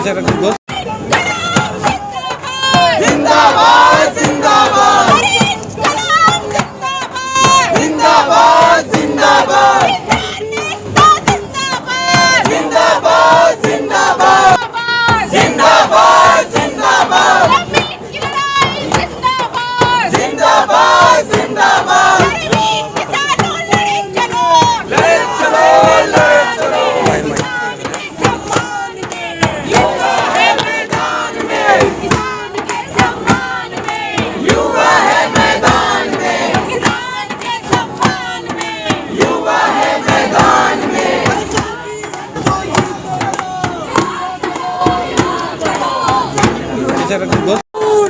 जिंदाबाद जिंदाबाद जिंदाबाद जिंदाबाद जिंदाबाद जिंदाबाद जिंदाबाद जिंदाबाद जिंदाबाद जिंदाबाद लड़े चलो लड़े चलो युवा है मैदान में युवा है मैदान में युवा है मैदान में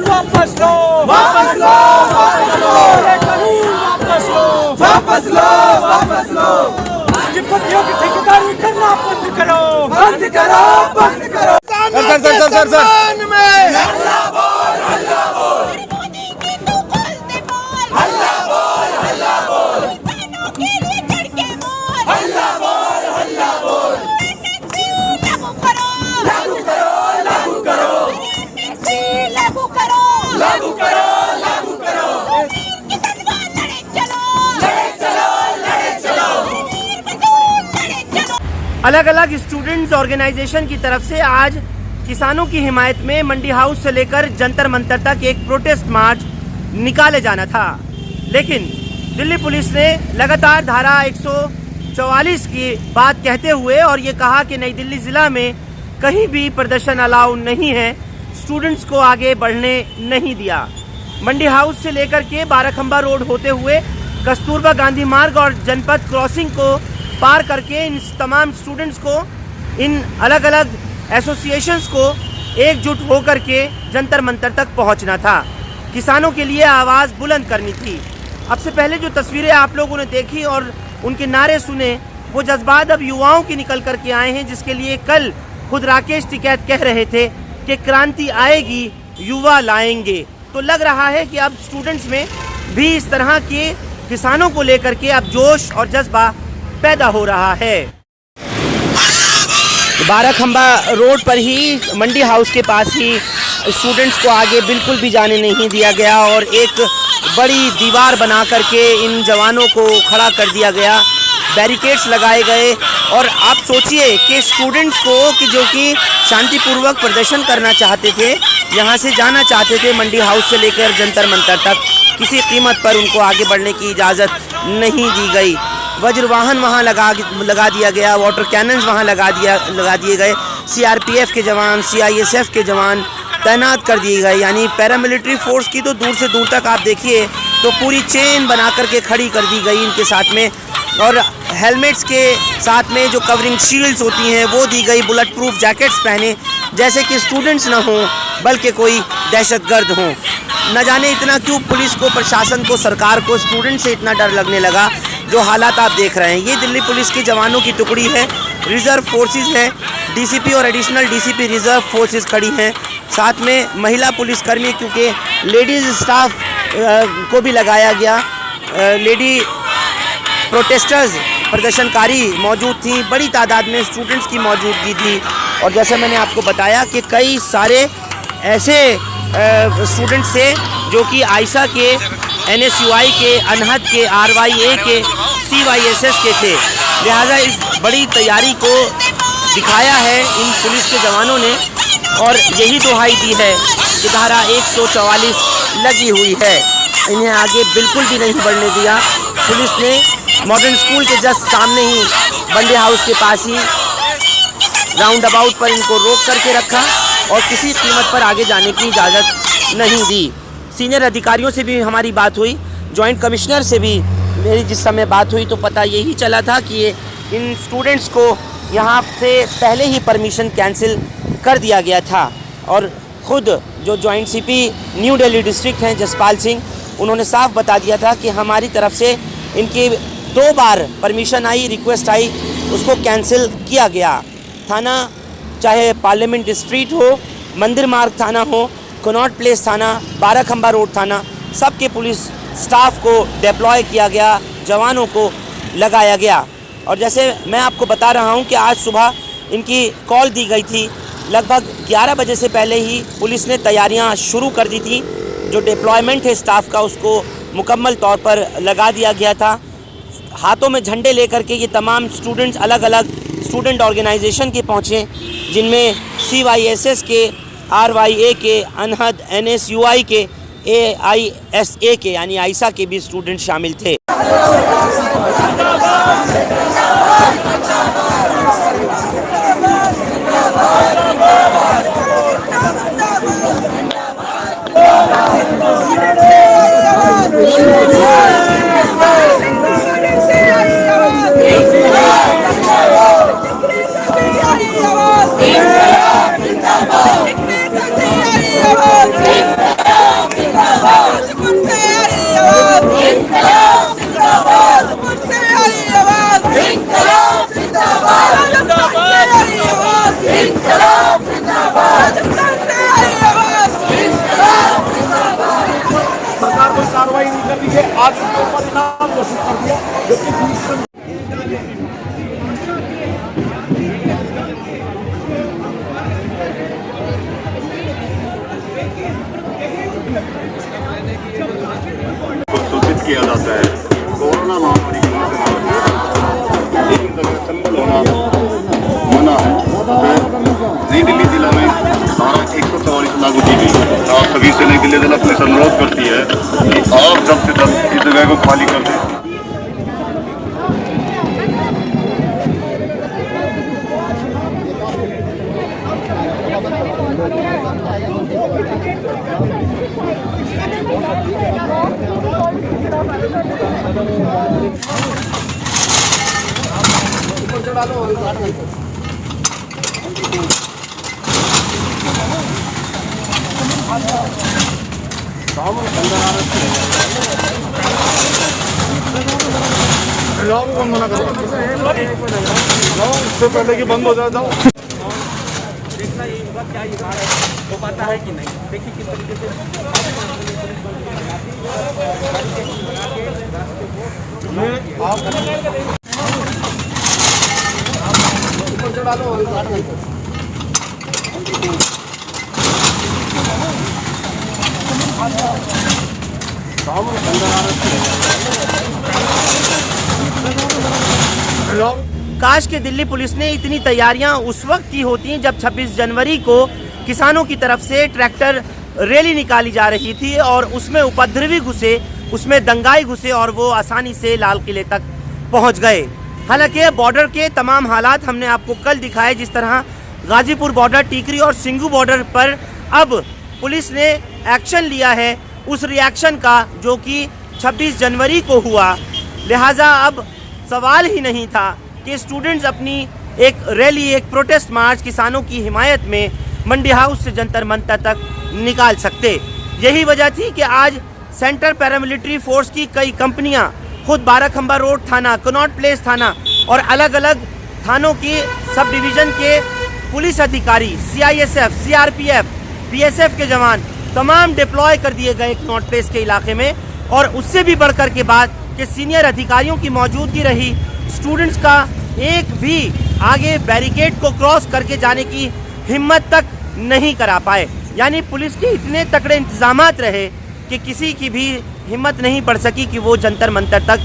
वापस लो वापस लो वापस लो वापस लो वापस लो वापस लो पत्तियों की ठेकेदारी करना बंद करो बंद करो बंद करो सर में हल्ला बोल हल्ला बोल मोदी की तू खोलते बोल हल्ला बोल हल्ला बोल किसानों के लिए चढ़के बोल हल्ला बोल हल्ला बोल लागू करो लागू करो लागू करो लागू करो लागू करो लागू करो किसान लड़े चलो लड़े चलो लड़े चलो लड़े चलो। अलग अलग स्टूडेंट्स ऑर्गेनाइजेशन की तरफ से आज किसानों की हिमायत में मंडी हाउस से लेकर जंतर मंतर तक एक प्रोटेस्ट मार्च निकाले जाना था, लेकिन दिल्ली पुलिस ने लगातार धारा 144 की बात कहते हुए और ये कहा कि नई दिल्ली जिला में कहीं भी प्रदर्शन अलाउ नहीं है, स्टूडेंट्स को आगे बढ़ने नहीं दिया। मंडी हाउस से लेकर के बाराखंबा रोड होते हुए कस्तूरबा गांधी मार्ग और जनपद क्रॉसिंग को पार करके इन तमाम स्टूडेंट्स को, इन अलग अलग एसोसिएशंस को एकजुट होकर के जंतर मंतर तक पहुंचना था, किसानों के लिए आवाज़ बुलंद करनी थी। अब से पहले जो तस्वीरें आप लोगों ने देखी और उनके नारे सुने, वो जज्बात अब युवाओं की निकल करके आए हैं, जिसके लिए कल खुद राकेश टिकैत कह रहे थे कि क्रांति आएगी युवा लाएंगे। तो लग रहा है कि अब स्टूडेंट्स में भी इस तरह के किसानों को लेकर के अब जोश और जज्बा पैदा हो रहा है। बाराखंबा रोड पर ही मंडी हाउस के पास ही स्टूडेंट्स को आगे बिल्कुल भी जाने नहीं दिया गया और एक बड़ी दीवार बना करके इन जवानों को खड़ा कर दिया गया, बैरिकेड्स लगाए गए। और आप सोचिए कि स्टूडेंट्स को कि जो कि शांतिपूर्वक प्रदर्शन करना चाहते थे, यहाँ से जाना चाहते थे मंडी हाउस से लेकर जंतर मंतर तक, किसी कीमत पर उनको आगे बढ़ने की इजाज़त नहीं दी गई। वज्र वाहन वहाँ लगा दिया गया, वाटर कैनन्स वहाँ लगा दिए गए, सीआरपीएफ के जवान, सीआईएसएफ के जवान तैनात कर दिए गए। यानी पैरामिलिट्री फोर्स की तो दूर से दूर तक आप देखिए तो पूरी चेन बना करके खड़ी कर दी गई इनके साथ में, और हेलमेट्स के साथ में जो कवरिंग शील्ड्स होती हैं वो दी गई, बुलेट प्रूफ जैकेट्स पहने जैसे कि स्टूडेंट्स ना हों बल्कि कोई दहशतगर्द हों। न जाने इतना क्यों पुलिस को, प्रशासन को, सरकार को स्टूडेंट से इतना डर लगने लगा। जो हालात आप देख रहे हैं, ये दिल्ली पुलिस के जवानों की टुकड़ी है, रिजर्व फोर्सेस है, डीसीपी और एडिशनल डीसीपी रिजर्व फोर्सेस खड़ी हैं, साथ में महिला पुलिसकर्मी, क्योंकि लेडीज़ स्टाफ को भी लगाया गया, लेडी प्रोटेस्टर्स प्रदर्शनकारी मौजूद थी, बड़ी तादाद में स्टूडेंट्स की मौजूदगी थी। और जैसे मैंने आपको बताया कि कई सारे ऐसे स्टूडेंट्स थे जो कि आयशा के, एनएसयूआई के, अनहद के, आरवाईए के, सीवाईएसएस के थे। लिहाजा इस बड़ी तैयारी को दिखाया है इन पुलिस के जवानों ने और यही दुहाई दी है कि धारा 144 लगी हुई है, इन्हें आगे बिल्कुल भी नहीं बढ़ने दिया। पुलिस ने मॉडर्न स्कूल के जस्ट सामने ही मंडी हाउस के पास ही राउंड अबाउट पर इनको रोक करके रखा और किसी कीमत पर आगे जाने की इजाज़त नहीं दी। सीनियर अधिकारियों से भी हमारी बात हुई, जॉइंट कमिश्नर से भी मेरी जिस समय बात हुई तो पता यही चला था कि इन स्टूडेंट्स को यहाँ से पहले ही परमिशन कैंसिल कर दिया गया था। और ख़ुद जो joint CP new Delhi district हैं जसपाल सिंह, उन्होंने साफ बता दिया था कि हमारी तरफ से इनकी 2 बार परमिशन आई, रिक्वेस्ट आई, उसको कैंसिल किया गया। थाना चाहे पार्लियामेंट स्ट्रीट हो, मंदिर मार्ग थाना हो, कनॉट प्लेस थाना, बाराखंबा रोड थाना, सबके पुलिस स्टाफ को डिप्लॉय किया गया, जवानों को लगाया गया। और जैसे मैं आपको बता रहा हूं कि आज सुबह इनकी कॉल दी गई थी लगभग 11 बजे से पहले ही पुलिस ने तैयारियां शुरू कर दी थी। जो डिप्लॉयमेंट है स्टाफ का उसको मुकम्मल तौर पर लगा दिया गया था। हाथों में झंडे लेकर के ये तमाम स्टूडेंट्स अलग अलग स्टूडेंट ऑर्गेनाइजेशन के पहुँचे, जिनमें CYSS के, RYA के, अनहद, NSUI के, AISA के यानी आइसा के भी स्टूडेंट शामिल थे। सरकार कोई कार्रवाई नहीं कर रही है। आज के ऊपर इनाम घोषित कर दिया, जबकि सूचित किया जाता है कोरोना महामारी की लेकिन जगह संबल होना मना है। नई दिल्ली जिला में धारा 144 लागू की गई। आप सभी से नई दिल्ली जिला पुलिस अनुरोध करती है कि आप जल्द से जल्द इस जगह को खाली कर दें। इससे पहले कि बंद हो जाए जाओ। देखना ये होगा क्या ये हो पाता है कि नहीं। देखिए किस तरीके से काश के दिल्ली पुलिस ने इतनी तैयारियां उस वक्त की होती जब 26 जनवरी को किसानों की तरफ से ट्रैक्टर रैली निकाली जा रही थी और उसमें उपद्रवी घुसे, उसमें दंगाई घुसे और वो आसानी से लाल किले तक पहुंच गए। हालांकि बॉर्डर के तमाम हालात हमने आपको कल दिखाए, जिस तरह गाजीपुर बॉर्डर, टीकरी और सिंगू बॉर्डर पर अब पुलिस ने एक्शन लिया है उस रिएक्शन का जो कि 26 जनवरी को हुआ। लिहाजा अब सवाल ही नहीं था कि स्टूडेंट्स अपनी एक रैली, एक प्रोटेस्ट मार्च किसानों की हिमायत में मंडी हाउस से जंतर मंतर तक निकाल सकते। यही वजह थी कि आज सेंट्रल पैरामिलिट्री फोर्स की कई कंपनियां खुद बाराखंबा रोड थाना, कनॉट प्लेस थाना और अलग अलग थानों के सब डिवीज़न के पुलिस अधिकारी, CISF, CRPF, BSF के जवान तमाम डिप्लॉय कर दिए गए कनॉट प्लेस के इलाके में। और उससे भी बढ़कर के बात कि सीनियर अधिकारियों की मौजूदगी रही, स्टूडेंट्स का एक भी आगे बैरिकेड को क्रॉस करके जाने की हिम्मत तक नहीं करा पाए। यानी पुलिस के इतने तगड़े इंतजामात रहे कि किसी की भी हिम्मत नहीं पड़ सकी कि वो जंतर मंतर तक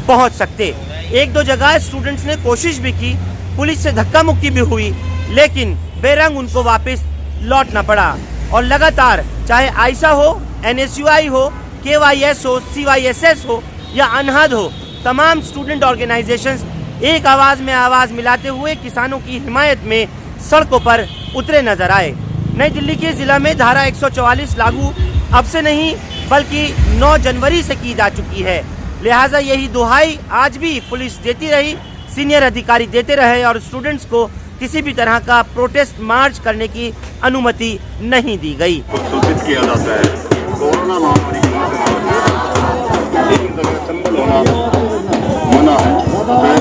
पहुंच सकते। एक दो जगह स्टूडेंट्स ने कोशिश भी की, पुलिस से धक्का मुक्की भी हुई, लेकिन बेरंग उनको वापस लौटना पड़ा। और लगातार चाहे आइसा हो, NSUI हो, KYS हो, CYSS हो या अनहद हो, तमाम स्टूडेंट ऑर्गेनाइजेशंस एक आवाज़ में आवाज़ मिलाते हुए किसानों की हिमायत में सड़कों पर उतरे नजर आए। नई दिल्ली के ज़िला में धारा 144 लागू अब से नहीं बल्कि 9 जनवरी से की जा चुकी है। लिहाजा यही दुहाई आज भी पुलिस देती रही, सीनियर अधिकारी देते रहे और स्टूडेंट्स को किसी भी तरह का प्रोटेस्ट मार्च करने की अनुमति नहीं दी गई। सूचित किया जाता है कोरोना महामारी की लेकिन जगह संबल होना मना है।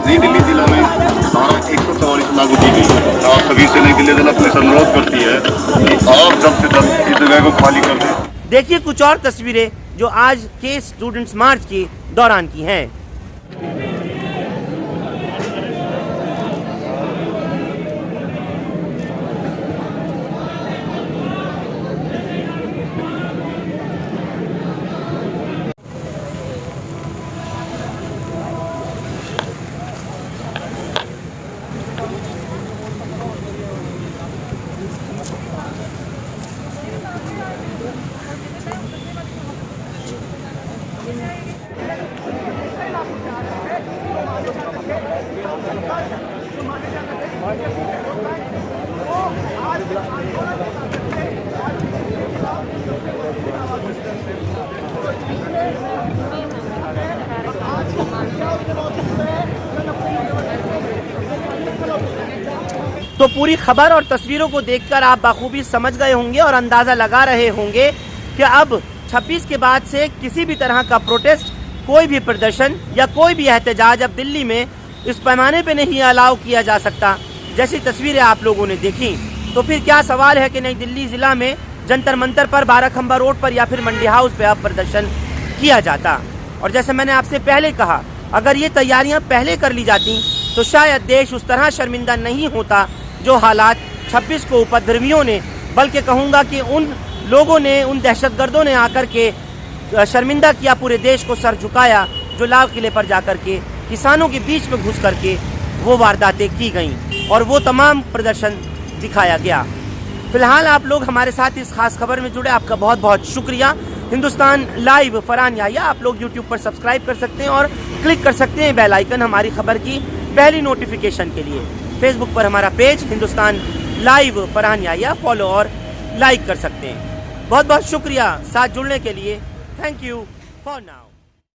नई दिल्ली जिला में धारा 144 लागू की गई। आप सभी से नई दिल्ली जिला पुलिस अनुरोध करती है कि आप जल्द से जल्द इस जगह को खाली कर दें। देखिए कुछ और तस्वीरें जो आज के स्टूडेंट्स मार्च के दौरान की हैं। तो पूरी खबर और तस्वीरों को देखकर आप बखूबी समझ गए होंगे और अंदाजा लगा रहे होंगे कि अब 26 के बाद से किसी भी तरह का प्रोटेस्ट, कोई भी प्रदर्शन या कोई भी एहतजाज अब दिल्ली में इस पैमाने पे नहीं अलाउ किया जा सकता। जैसी तस्वीरें आप लोगों ने देखी, तो फिर क्या सवाल है कि नई दिल्ली जिला में जंतर मंतर पर, बाराखंबा रोड पर या फिर मंडी हाउस पे अब प्रदर्शन किया जाता। और जैसे मैंने आपसे पहले कहा, अगर ये तैयारियां पहले कर ली जाती तो शायद देश उस तरह शर्मिंदा नहीं होता जो हालात 26 को उपद्रवियों ने, बल्कि कहूँगा कि उन लोगों ने, उन दहशतगर्दों ने आकर के शर्मिंदा किया, पूरे देश को सर झुकाया, जो लाल किले पर जाकर के किसानों के बीच में घुस करके वो वारदातें की गईं और वो तमाम प्रदर्शन दिखाया गया। फिलहाल आप लोग हमारे साथ इस खास खबर में जुड़े, आपका बहुत बहुत शुक्रिया। हिंदुस्तान लाइव फरहान याहिया आप लोग यूट्यूब पर सब्सक्राइब कर सकते हैं और क्लिक कर सकते हैं बेल आइकन हमारी खबर की पहली नोटिफिकेशन के लिए। फेसबुक पर हमारा page Hindustan live Farhan Yahya follow और लाइक कर सकते हैं। बहुत बहुत शुक्रिया साथ जुड़ने के लिए। Thank you for now.